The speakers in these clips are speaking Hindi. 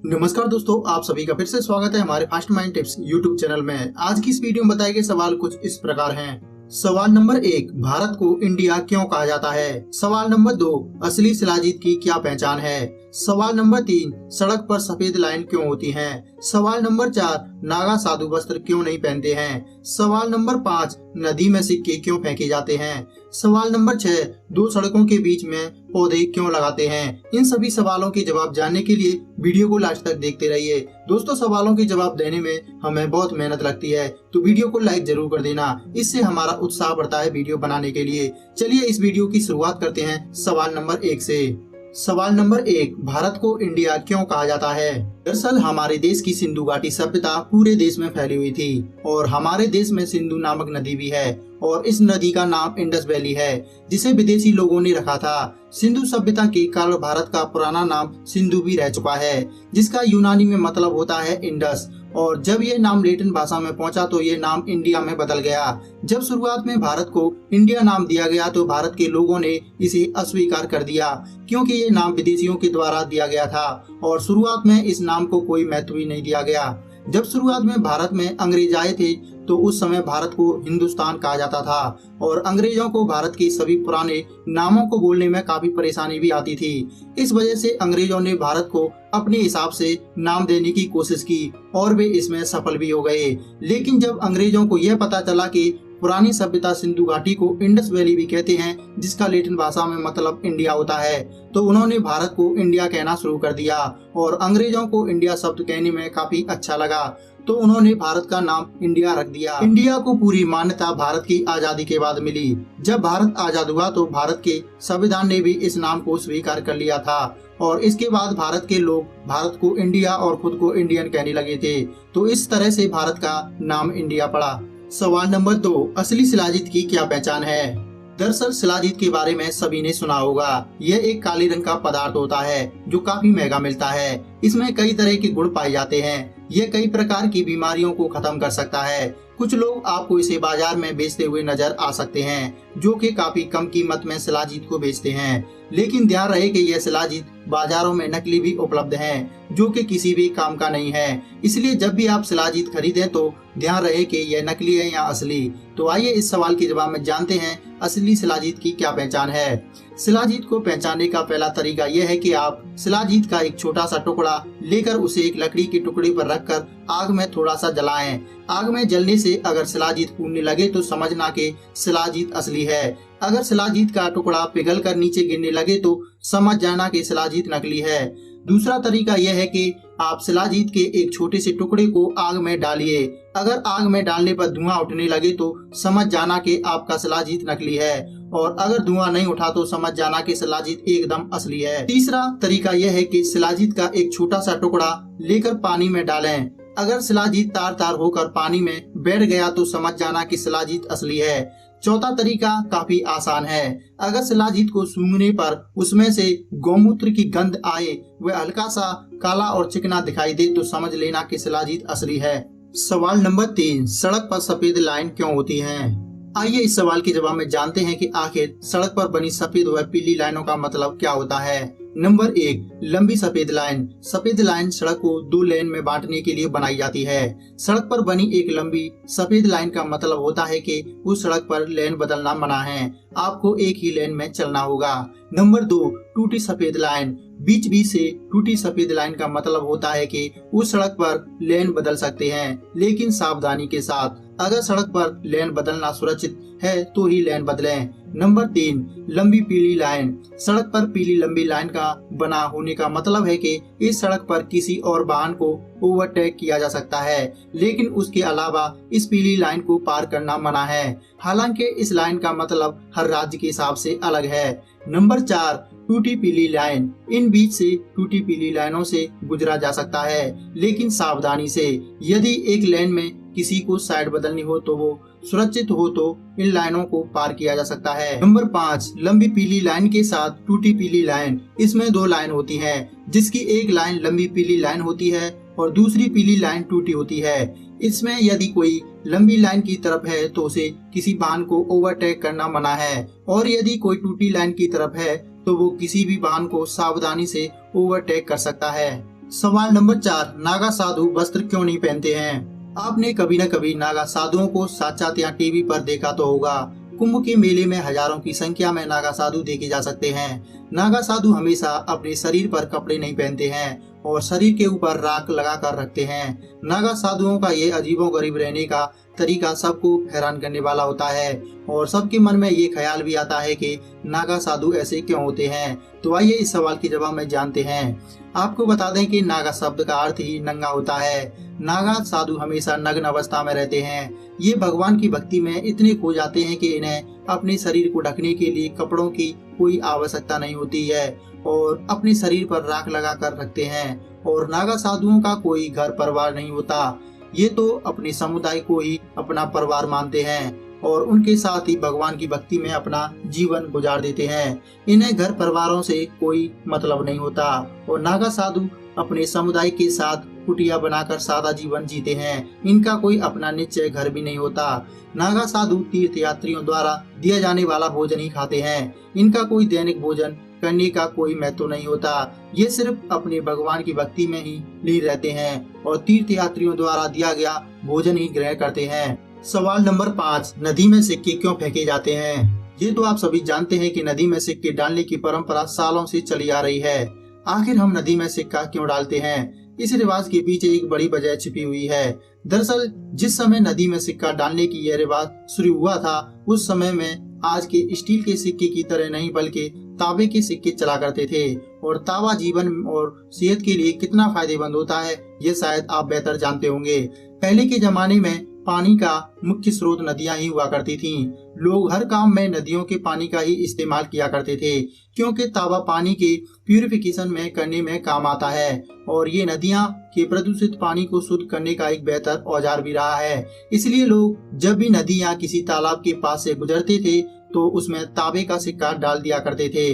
नमस्कार दोस्तों, आप सभी का फिर से स्वागत है हमारे fast mind tips YouTube channel में। आज की इस वीडियो में बताए गए सवाल कुछ इस प्रकार हैं। सवाल नंबर 1, भारत को इंडिया क्यों कहा जाता है। सवाल नंबर 2, असली शिलाजीत की क्या पहचान है। सवाल नंबर 3, सड़क पर सफेद लाइन क्यों होती हैं। सवाल नंबर 4, नागा साधु वस्त्र क्यों नहीं पहनते हैं। सवाल नंबर 5, नदी में सिक्के क्यों फेंके जाते हैं। सवाल नंबर 6, दो सड़कों के बीच में पौधे क्यों लगाते हैं। इन सभी सवालों के जवाब जानने के लिए वीडियो को लास्ट तक देखते रहिए। दोस्तों, सवालों के जवाब देने में हमें बहुत मेहनत लगती है, तो वीडियो को लाइक जरूर कर देना। इससे हमारा उत्साह बढ़ता है वीडियो बनाने के लिए। चलिए इस वीडियो की शुरुआत करते हैं सवाल नंबर 1 से। सवाल नंबर 1, भारत को इंडिया क्यों कहा जाता है। दरअसल हमारे देश की सिंधु घाटी सभ्यता पूरे देश में फैली हुई थी और हमारे देश में सिंधु नामक नदी भी है और इस नदी का नाम इंडस वैली है, जिसे विदेशी लोगों ने रखा था। सिंधु सभ्यता के कारण भारत का पुराना नाम सिंधु भी रह चुका है, जिसका यूनानी में मतलब होता है इंडस। और जब ये नाम लैटिन भाषा में पहुंचा तो ये नाम इंडिया में बदल गया। जब शुरुआत में भारत को इंडिया नाम दिया गया तो भारत के लोगों ने इसे अस्वीकार कर दिया, क्योंकि ये नाम विदेशियों के द्वारा दिया गया था और शुरुआत में इस नाम को कोई महत्व ही नहीं दिया गया। जब शुरुआत में भारत में अंग्रेज आए थे तो उस समय भारत को हिंदुस्तान कहा जाता था और अंग्रेजों को भारत के सभी पुराने नामों को बोलने में काफी परेशानी भी आती थी। इस वजह से अंग्रेजों ने भारत को अपने हिसाब से नाम देने की कोशिश की और वे इसमें सफल भी हो गए। लेकिन जब अंग्रेजों को यह पता चला कि पुरानी सभ्यता सिंधु घाटी को इंडस वैली भी कहते हैं, जिसका लैटिन भाषा में मतलब इंडिया होता है, तो उन्होंने भारत को इंडिया कहना शुरू कर दिया और अंग्रेजों को इंडिया शब्द कहने में काफी अच्छा लगा, तो उन्होंने भारत का नाम इंडिया रख दिया। इंडिया को पूरी मान्यता भारत की आजादी के बाद मिली। जब भारत आजाद हुआ तो भारत के संविधान ने भी इस नाम को स्वीकार कर लिया था और इसके बाद भारत के लोग भारत को इंडिया और खुद को इंडियन कहने लगे थे, तो इस तरह से भारत का नाम इंडिया पड़ा। सवाल नंबर 2, असली शिलाजीत की क्या पहचान है। दरअसल शिलाजीत के बारे में सभी ने सुना होगा। यह एक काले रंग का पदार्थ होता है जो काफी महंगा मिलता है। इसमें कई तरह के गुण पाए जाते हैं। यह कई प्रकार की बीमारियों को खत्म कर सकता है। कुछ लोग आपको इसे बाजार में बेचते हुए नजर आ सकते हैं, जो कि काफी कम कीमत में शिलाजीत को बेचते हैं। लेकिन ध्यान रहे कि यह शिलाजीत बाजारों में नकली भी उपलब्ध है, जो कि किसी भी काम का नहीं है। इसलिए जब भी आप शिलाजीत खरीदें तो ध्यान रहे कि यह नकली है या असली। तो आइए इस सवाल के जवाब में जानते हैं असली शिलाजीत की क्या पहचान है। शिलाजीत को पहचानने का पहला तरीका यह है कि आप शिलाजीत का एक छोटा सा टुकड़ा लेकर उसे एक लकड़ी के टुकड़े पर रखकर आग में थोड़ा सा जलाएं। आग में जलने से अगर शिलाजीत फूटने लगे तो समझना कि शिलाजीत असली है। अगर शिलाजीत का टुकड़ा पिघल कर नीचे गिरने लगे तो समझ जाना कि शिलाजीत नकली है। दूसरा तरीका यह है कि आप शिलाजीत के एक छोटे से टुकड़े को आग में डालिए। अगर आग में डालने पर धुआं उठने लगे तो समझ जाना कि आपका शिलाजीत नकली है और अगर धुआं नहीं उठा तो समझ जाना कि शिलाजीत एकदम असली है। तीसरा तरीका यह है कि शिलाजीत का एक छोटा सा टुकड़ा लेकर पानी में डालें। अगर शिलाजीत तार तार होकर पानी में बैठ गया तो समझ जाना कि शिलाजीत असली है। चौथा तरीका काफी आसान है। अगर शिलाजीत को सूंघने पर उसमें से गौमूत्र की गंध आए, वह हल्का सा काला और चिकना दिखाई दे, तो समझ लेना कि शिलाजीत असली है। सवाल नंबर 3, सड़क पर सफेद लाइन क्यों होती हैं। आइए इस सवाल के जवाब में जानते हैं कि आखिर सड़क पर बनी सफेद व पीली लाइनों का मतलब क्या होता है। नंबर 1, लंबी सफेद लाइन। सफेद लाइन सड़क को दो लेन में बांटने के लिए बनाई जाती है। सड़क पर बनी एक लंबी सफेद लाइन का मतलब होता है कि उस सड़क पर लेन बदलना मना है, आपको एक ही लेन में चलना होगा। नंबर 2, टूटी सफेद लाइन। बीच बीच से टूटी सफेद लाइन का मतलब होता है कि उस सड़क पर लेन बदल सकते हैं, लेकिन सावधानी के साथ। अगर सड़क पर लेन बदलना सुरक्षित है तो ही लेन बदलें। नंबर 3, लंबी पीली लाइन। सड़क पर पीली लंबी लाइन का बना होने का मतलब है कि इस सड़क पर किसी और वाहन को ओवरटेक किया जा सकता है, लेकिन उसके अलावा इस पीली लाइन को पार करना मना है। हालांकि इस लाइन का मतलब हर राज्य के हिसाब से अलग है। नंबर 4, टूटी पीली लाइन। इन बीच से टूटी पीली लाइनों से गुजरा जा सकता है, लेकिन सावधानी से। यदि एक लेन में किसी को साइड बदलनी हो तो वो सुरक्षित हो तो इन लाइनों को पार किया जा सकता है। नंबर 5, लंबी पीली लाइन के साथ टूटी पीली लाइन। इसमें दो लाइन होती है, जिसकी एक लाइन लंबी पीली लाइन होती है और दूसरी पीली लाइन टूटी होती है। इसमें यदि कोई लंबी लाइन की तरफ है तो उसे किसी वाहन को ओवरटेक करना मना है और यदि कोई टूटी लाइन की तरफ है तो वो किसी भी वाहन को सावधानी से ओवरटेक कर सकता है। सवाल नंबर 4, नागा साधु वस्त्र क्यों नहीं पहनते हैं? आपने कभी न कभी नागा साधुओं को साक्षात या टीवी पर देखा तो होगा। कुंभ के मेले में हजारों की संख्या में नागा साधु देखे जा सकते हैं। नागा साधु हमेशा अपने शरीर पर कपड़े नहीं पहनते हैं और शरीर के ऊपर राख लगा कर रखते हैं। नागा साधुओं का ये अजीबोगरीब रहने का तरीका सबको हैरान करने वाला होता है और सबके मन में ये ख्याल भी आता है कि नागा साधु ऐसे क्यों होते हैं। तो आइए इस सवाल के जवाब में जानते हैं। आपको बता दें कि नागा शब्द का अर्थ ही नंगा होता है। नागा साधु हमेशा नग्न अवस्था में रहते हैं। ये भगवान की भक्ति में इतने खो जाते हैं कि इन्हें अपने शरीर को ढकने के लिए कपड़ों की कोई आवश्यकता नहीं होती है और अपने शरीर पर राख लगा कर रखते हैं। और नागा साधुओं का कोई घर परिवार नहीं होता। ये तो अपने समुदाय को ही अपना परिवार मानते हैं और उनके साथ ही भगवान की भक्ति में अपना जीवन गुजार देते हैं। इन्हें घर परिवारों से कोई मतलब नहीं होता और नागा साधु अपने समुदाय के साथ कुटिया बनाकर सादा जीवन जीते हैं। इनका कोई अपना निश्चय घर भी नहीं होता। नागा साधु तीर्थ यात्रियों द्वारा दिया जाने वाला भोजन ही खाते हैं। इनका कोई दैनिक भोजन करने का कोई महत्व नहीं होता। ये सिर्फ अपने भगवान की भक्ति में ही लीन रहते हैं और तीर्थ यात्रियों द्वारा दिया गया भोजन ही ग्रहण करते हैं। सवाल नंबर 5, नदी में सिक्के क्यों फेंके जाते हैं? ये तो आप सभी जानते हैं कि नदी में सिक्के डालने की परंपरा सालों से चली आ रही है। आखिर हम नदी में सिक्का क्यों डालते हैं? इस रिवाज के पीछे एक बड़ी वजह छिपी हुई है। दरअसल जिस समय नदी में सिक्का डालने की यह रिवाज शुरू हुआ था, उस समय में आज के स्टील के सिक्के की तरह नहीं बल्कि तांबे के सिक्के चला करते थे और तांबा जीवन और सेहत के लिए कितना फायदेमंद होता है ये शायद आप बेहतर जानते होंगे। पहले के जमाने में पानी का मुख्य स्रोत नदियां ही हुआ करती थीं। लोग हर काम में नदियों के पानी का ही इस्तेमाल किया करते थे क्योंकि तांबा पानी के प्यूरिफिकेशन में करने में काम आता है और ये नदियां के प्रदूषित पानी को शुद्ध करने का एक बेहतर औजार भी रहा है। इसलिए लोग जब भी नदी या किसी तालाब के पास से गुजरते थे तो उसमें तांबे का सिक्का डाल दिया करते थे।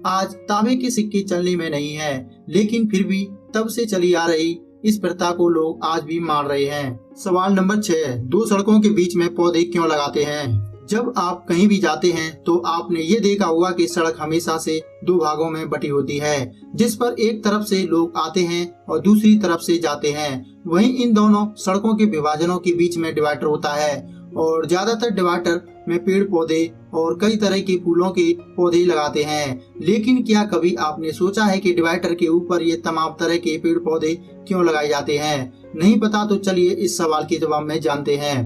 आज तांबे के सिक्के चलने में नहीं है, लेकिन फिर भी तब से चली आ रही इस प्रथा को लोग आज भी मान रहे हैं। सवाल नंबर 6, दो सड़कों के बीच में पौधे क्यों लगाते हैं? जब आप कहीं भी जाते हैं तो आपने ये देखा होगा कि सड़क हमेशा से दो भागों में बटी होती है, जिस पर एक तरफ से लोग आते हैं और दूसरी तरफ से जाते हैं। वहीं इन दोनों सड़कों के विभाजनों के बीच में डिवाइडर होता है और ज्यादातर डिवाइडर में पेड़ पौधे और कई तरह के फूलों के पौधे लगाते हैं। लेकिन क्या कभी आपने सोचा है कि डिवाइडर के ऊपर ये तमाम तरह के पेड़ पौधे क्यों लगाए जाते हैं? नहीं पता तो चलिए इस सवाल के जवाब में जानते हैं।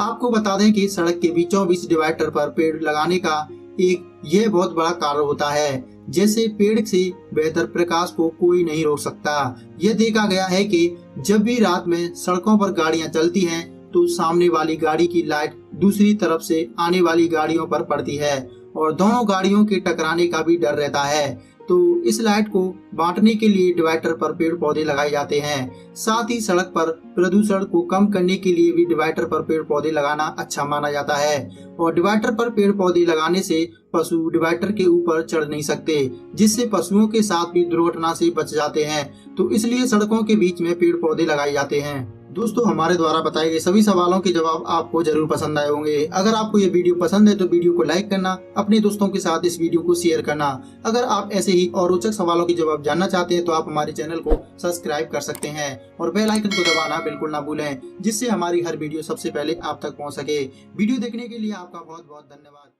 आपको बता दें कि सड़क के बीचों बीच डिवाइडर पर पेड़ लगाने का एक यह बहुत बड़ा कारण होता है। जैसे पेड़ से बेहतर प्रकाश को कोई नहीं रोक सकता। यह देखा गया है कि जब भी रात में सड़कों पर गाड़ियां चलती हैं तो सामने वाली गाड़ी की लाइट दूसरी तरफ से आने वाली गाड़ियों पर पड़ती है और दोनों गाड़ियों के टकराने का भी डर रहता है। तो इस लाइट को बांटने के लिए डिवाइडर पर पेड़ पौधे लगाए जाते हैं। साथ ही सड़क पर प्रदूषण को कम करने के लिए भी डिवाइडर पर पेड़ पौधे लगाना अच्छा माना जाता है और डिवाइडर पर पेड़ पौधे लगाने से पशु डिवाइडर के ऊपर चढ़ नहीं सकते, जिससे पशुओं के साथ भी दुर्घटना से बच जाते हैं। तो इसलिए सड़कों के बीच में पेड़ पौधे लगाए जाते हैं। दोस्तों, हमारे द्वारा बताए गए सभी सवालों के जवाब आपको जरूर पसंद आए होंगे। अगर आपको ये वीडियो पसंद है तो वीडियो को लाइक करना, अपने दोस्तों के साथ इस वीडियो को शेयर करना। अगर आप ऐसे ही और रोचक सवालों के जवाब जानना चाहते हैं तो आप हमारे चैनल को सब्सक्राइब कर सकते हैं और बेल आइकन को दबाना बिल्कुल ना भूलें, जिससे हमारी हर वीडियो सबसे पहले आप तक पहुँच सके। वीडियो देखने के लिए आपका बहुत बहुत धन्यवाद।